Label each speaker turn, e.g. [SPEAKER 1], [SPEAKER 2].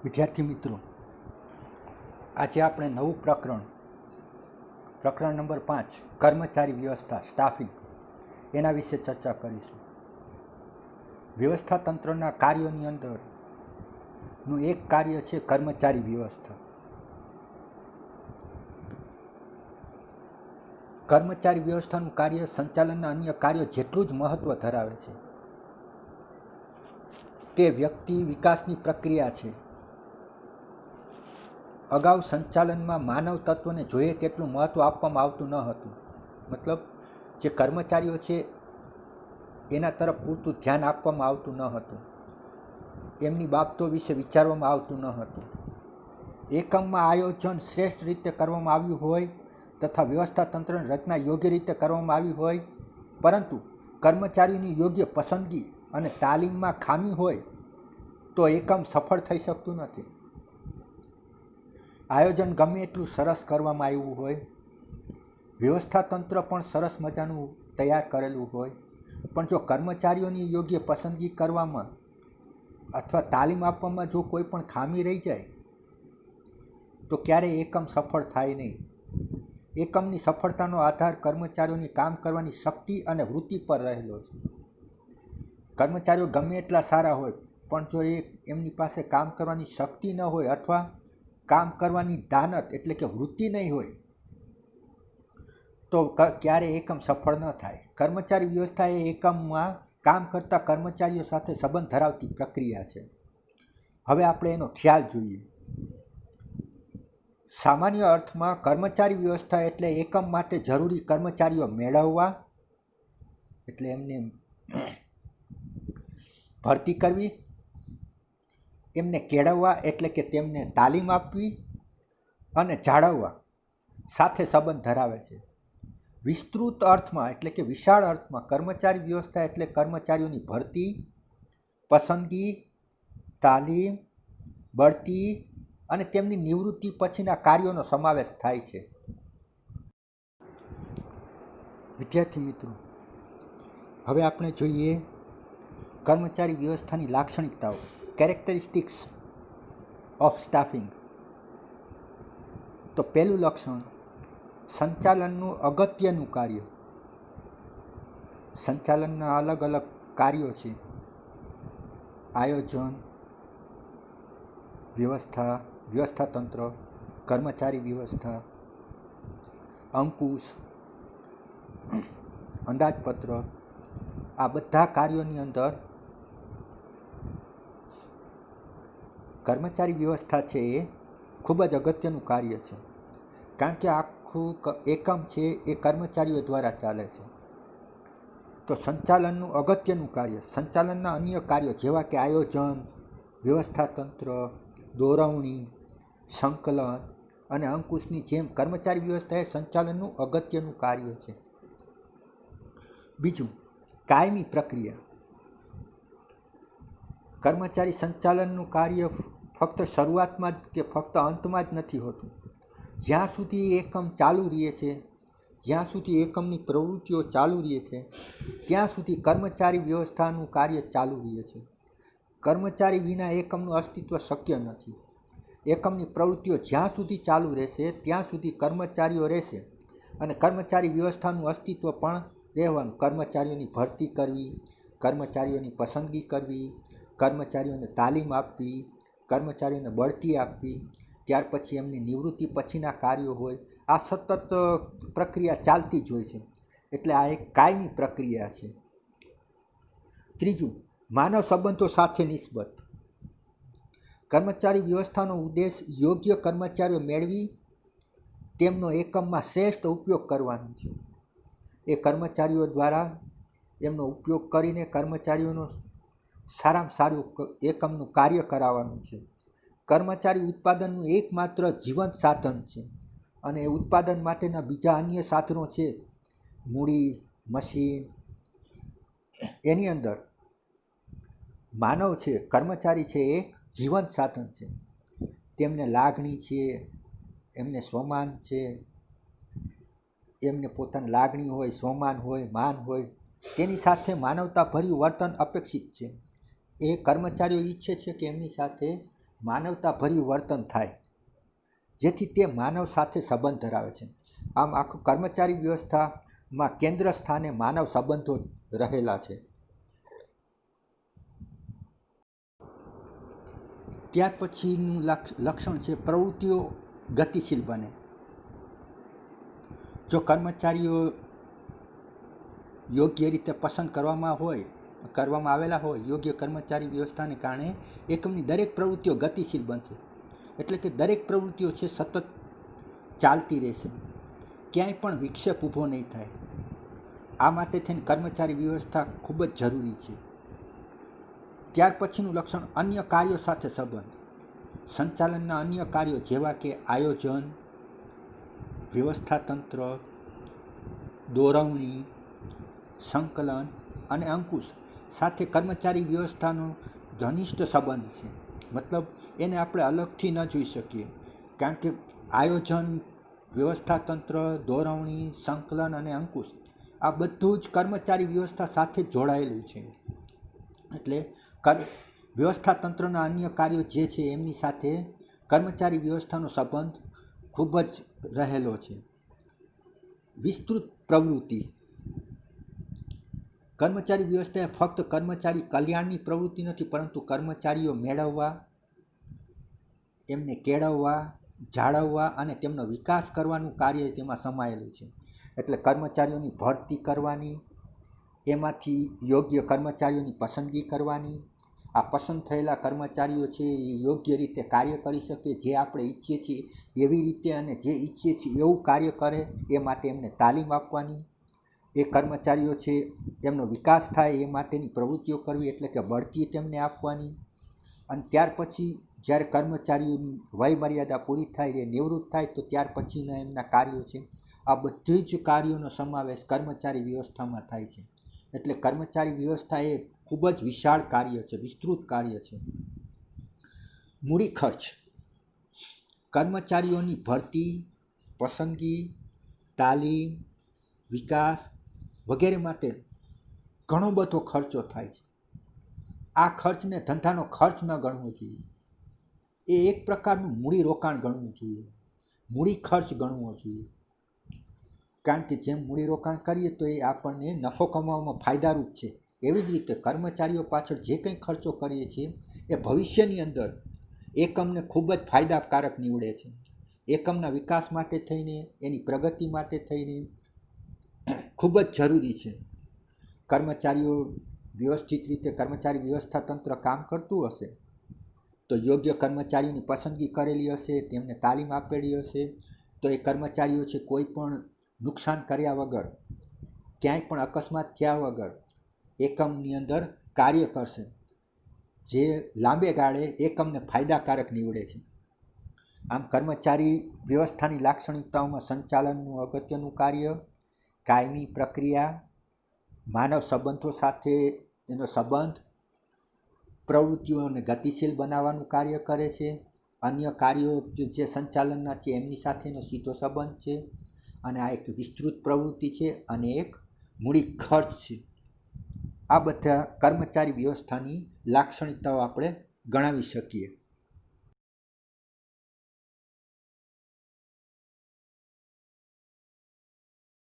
[SPEAKER 1] વિદ્યાર્થી મિત્રો, આજે આપણે નવું પ્રકરણ નંબર 5 કર્મચારી વ્યવસ્થા સ્ટાફિંગ એના વિશે ચર્ચા કરીશું. વ્યવસ્થા તંત્રના કાર્યોની અંદરનું એક કાર્ય છે કર્મચારી વ્યવસ્થા. કર્મચારી વ્યવસ્થાનું કાર્ય સંચાલનના અન્ય કાર્યો જેટલું જ મહત્ત્વ ધરાવે છે. તે વ્યક્તિ વિકાસની પ્રક્રિયા છે. અગાઉ સંચાલનમાં માનવ તત્વને જોઈએ તેટલું મહત્ત્વ આપવામાં આવતું ન હતું. મતલબ જે કર્મચારીઓ છે એના તરફ પૂરતું ધ્યાન આપવામાં આવતું ન હતું. એમની બાબતો વિશે વિચારવામાં આવતું ન હતું. એકમમાં આયોજન શ્રેષ્ઠ રીતે કરવામાં આવ્યું હોય તથા વ્યવસ્થા તંત્રની રચના યોગ્ય રીતે કરવામાં આવી હોય, પરંતુ કર્મચારીઓની યોગ્ય પસંદગી અને તાલીમમાં ખામી હોય તો એકમ સફળ થઈ શકતું નથી. આયોજન ગમે એટલું સરસ કરવામાં આવ્યું હોય, વ્યવસ્થા તંત્ર પણ સરસ મજાનું તૈયાર કરેલું હોય, પણ જો કર્મચારીઓની યોગ્ય પસંદગી કરવામાં અથવા તાલીમ આપવામાં જો કોઈ પણ ખામી રહી જાય તો ક્યારેય એકમ સફળ થાય નહીં. એકમની સફળતાનો આધાર કર્મચારીઓની કામ કરવાની શક્તિ અને વૃત્તિ પર રહેલો છે. કર્મચારીઓ ગમે એટલા સારા હોય, પણ જો એમની પાસે કામ કરવાની શક્તિ ન હોય અથવા કામ કરવાની દાનત એટલે કે વૃત્તિ નહીં હોય તો ક્યારેય એકમ સફળ ન થાય. કર્મચારી વ્યવસ્થા એ એકમમાં કામ કરતા કર્મચારીઓ સાથે સંબંધ ધરાવતી પ્રક્રિયા છે. હવે આપણે એનો ખ્યાલ જોઈએ. સામાન્ય અર્થમાં કર્મચારી વ્યવસ્થા એટલે એકમ માટે જરૂરી કર્મચારીઓ મેળવવા, એટલે એમને ભરતી કરવી, એમને કેળવવા એટલે કે તેમને તાલીમ આપવી અને જાળવવા સાથે સંબંધ ધરાવે છે. વિસ્તૃત અર્થમાં એટલે કે વિશાળ અર્થમાં કર્મચારી વ્યવસ્થા એટલે કર્મચારીઓની ભરતી, પસંદગી, તાલીમ, બઢતી અને તેમની નિવૃત્તિ પછીના કાર્યોનો સમાવેશ થાય છે. વિદ્યાર્થી મિત્રો, હવે આપણે જોઈએ કર્મચારી વ્યવસ્થાની લાક્ષણિકતાઓ, કેરેક્ટરિસ્ટિક્સ ઓફ સ્ટાફિંગ. તો પહેલું લક્ષણ, સંચાલનનું અગત્યનું કાર્ય. સંચાલનના અલગ અલગ કાર્યો છે: આયોજન, વ્યવસ્થા તંત્ર, કર્મચારી વ્યવસ્થા, અંકુશ, અંદાજપત્ર. આ બધા કાર્યોની અંદર કર્મચારી વ્યવસ્થા છે એ ખૂબ જ અગત્યનું કાર્ય છે, કારણ કે આખું એકમ છે એ કર્મચારીઓ દ્વારા ચાલે છે. તો સંચાલનનું અગત્યનું કાર્ય, સંચાલનના અન્ય કાર્યો જેવા કે આયોજન, વ્યવસ્થા તંત્ર, દોરવણી, સંકલન અને અંકુશની જેમ કર્મચારી વ્યવસ્થા એ સંચાલનનું અગત્યનું કાર્ય છે. બીજું, કાયમી પ્રક્રિયા. કર્મચારી સંચાલનનું કાર્ય ફક્ત શરૂઆતમાં જ કે ફક્ત અંતમાં જ નથી હોતું. જ્યાં સુધી એકમ ચાલુ રહે છે, જ્યાં સુધી એકમની પ્રવૃત્તિઓ ચાલુ રહે છે, ત્યાં સુધી કર્મચારી વ્યવસ્થાનું કાર્ય ચાલુ રહે છે. કર્મચારી વિના એકમનું અસ્તિત્વ શક્ય નથી. એકમની પ્રવૃત્તિઓ જ્યાં સુધી ચાલુ રહેશે ત્યાં સુધી કર્મચારીઓ રહેશે અને કર્મચારી વ્યવસ્થાનું અસ્તિત્વ પણ રહેવાનું. કર્મચારીઓની ભરતી કરવી, કર્મચારીઓની પસંદગી કરવી, કર્મચારીઓને તાલીમ આપવી, કર્મચારીઓને બઢતી આપવી, ત્યાર પછી એમની નિવૃત્તિ પછીના કાર્યો હોય, આ સતત પ્રક્રિયા ચાલતી જ હોય છે. એટલે આ એક કાયમી પ્રક્રિયા છે. ત્રીજું, માનવ સંબંધો સાથે નિસ્બત. કર્મચારી વ્યવસ્થાનો ઉદ્દેશ યોગ્ય કર્મચારીઓ મેળવી તેમનો એકમમાં શ્રેષ્ઠ ઉપયોગ કરવાનો છે. એ કર્મચારીઓ દ્વારા એમનો ઉપયોગ કરીને કર્મચારીઓનો સારામાં સારું એકમનું કાર્ય કરાવવાનું છે. કર્મચારી ઉત્પાદનનું એકમાત્ર જીવંત સાધન છે અને એ ઉત્પાદન માટેના બીજા અન્ય સાધનો છે, મૂડી, મશીન. એની અંદર માનવ છે, કર્મચારી છે, એક જીવંત સાધન છે. તેમને લાગણી છે, એમને સ્વમાન છે, એમને પોતાની લાગણી હોય, સ્વમાન હોય, માન હોય, તેની સાથે માનવતાભર્યું વર્તન અપેક્ષિત છે. એ કર્મચારીઓ ઈચ્છે છે કે એમની સાથે માનવતાભર્યું વર્તન થાય, જેથી તે માનવ સાથે સંબંધ ધરાવે છે. આમ આખું કર્મચારી વ્યવસ્થામાં કેન્દ્ર સ્થાને માનવ સંબંધો રહેલા છે. ત્યાર પછીનું લક્ષણ છે પ્રવૃત્તિઓ ગતિશીલ બને. જો કર્મચારીઓ યોગ્ય રીતે પસંદ કરવામાં આવેલા હોય, યોગ્ય કર્મચારી વ્યવસ્થાને કારણે એકમની દરેક પ્રવૃત્તિઓ ગતિશીલ બનશે. એટલે કે દરેક પ્રવૃત્તિઓ છે સતત ચાલતી રહેશે, ક્યાંય પણ વિક્ષેપ ઊભો નહીં થાય. આ માટે થઈને કર્મચારી વ્યવસ્થા ખૂબ જ જરૂરી છે. ત્યાર પછીનું લક્ષણ અન્ય કાર્યો સાથે સંબંધ. સંચાલનના અન્ય કાર્યો જેવા કે આયોજન, વ્યવસ્થાતંત્ર, દોરવણી, સંકલન અને અંકુશ સાથે કર્મચારી વ્યવસ્થાનો ઘનિષ્ઠ સંબંધ છે. મતલબ એને આપણે અલગથી ન જોઈ શકીએ, કારણ કે આયોજન, વ્યવસ્થાતંત્ર, દોરવણી, સંકલન અને અંકુશ આ બધું જ કર્મચારી વ્યવસ્થા સાથે જ જોડાયેલું છે. એટલે વ્યવસ્થાતંત્રના અન્ય કાર્યો જે છે એમની સાથે કર્મચારી વ્યવસ્થાનો સંબંધ ખૂબ જ રહેલો છે. વિસ્તૃત પ્રવૃત્તિ. કર્મચારી વ્યવસ્થા એ ફક્ત કર્મચારી કલ્યાણની પ્રવૃત્તિ નથી, પરંતુ કર્મચારીઓ મેળવવા, એમને કેળવવા, જાળવવા અને તેમનો વિકાસ કરવાનું કાર્ય તેમાં સમાયેલું છે. એટલે કર્મચારીઓની ભરતી કરવાની, એમાંથી યોગ્ય કર્મચારીઓની પસંદગી કરવાની, આ પસંદ થયેલા કર્મચારીઓ છે એ યોગ્ય રીતે કાર્ય કરી શકે, જે આપણે ઈચ્છીએ છીએ એવી રીતે અને જે ઈચ્છીએ છીએ એવું કાર્ય કરે એ માટે એમને તાલીમ આપવાની. એ કર્મચારીઓ છે એમનો વિકાસ થાય એ માટેની પ્રવૃત્તિઓ કરવી, એટલે કે બઢતી તેમને આપવાની. અને ત્યાર પછી જ્યારે કર્મચારીઓની વય મર્યાદા પૂરી થાય, એ નિવૃત્ત થાય, તો ત્યાર પછીના એમના કાર્યો છે. આ બધી જ કાર્યોનો સમાવેશ કર્મચારી વ્યવસ્થામાં થાય છે. એટલે કર્મચારી વ્યવસ્થા એ ખૂબ જ વિશાળ કાર્ય છે, વિસ્તૃત કાર્ય છે. મૂડી ખર્ચ. કર્મચારીઓની ભરતી, પસંદગી, તાલીમ, વિકાસ વગેરે માટે ઘણો બધો ખર્ચો થાય છે. આ ખર્ચને ધંધાનો ખર્ચ ન ગણવો જોઈએ, એ એક પ્રકારનું મૂડી રોકાણ ગણવું જોઈએ, મૂડી ખર્ચ ગણવો જોઈએ. કારણ કે જેમ મૂડી રોકાણ કરીએ તો એ આપણને નફો કમાવામાં ફાયદારૂપ છે, એવી જ રીતે કર્મચારીઓ પાછળ જે કંઈ ખર્ચો કરીએ છીએ એ ભવિષ્યની અંદર એકમને ખૂબ જ ફાયદાકારક નીવડે છે. એકમના વિકાસ માટે થઈને, એની પ્રગતિ માટે થઈને ખૂબ જ જરૂરી છે. કર્મચારીઓ વ્યવસ્થિત રીતે કર્મચારી વ્યવસ્થા તંત્ર કામ કરતું હશે તો યોગ્ય કર્મચારીઓની પસંદગી કરેલી હશે, તેમને તાલીમ આપેલી હશે, તો એ કર્મચારીઓ છે કોઈ પણ નુકસાન કર્યા વગર, ક્યાંય પણ અકસ્માત થયા વગર એકમની અંદર કાર્ય કરશે, જે લાંબે ગાળે એકમને ફાયદાકારક નીવડે છે. આમ કર્મચારી વ્યવસ્થાની લાક્ષણિકતાઓમાં સંચાલનનું અગત્યનું કાર્ય, કાયમી પ્રક્રિયા, માનવ સંબંધો સાથે એનો સંબંધ, પ્રવૃત્તિઓને ગતિશીલ બનાવવાનું કાર્ય કરે છે, અન્ય કાર્યો જે સંચાલનના છે એમની સાથેનો સીધો સંબંધ છે, અને આ એક વિસ્તૃત પ્રવૃત્તિ છે અને એક મૂડી ખર્ચ છે. આ બધા કર્મચારી વ્યવસ્થાની લાક્ષણિકતાઓ આપણે ગણાવી શકીએ.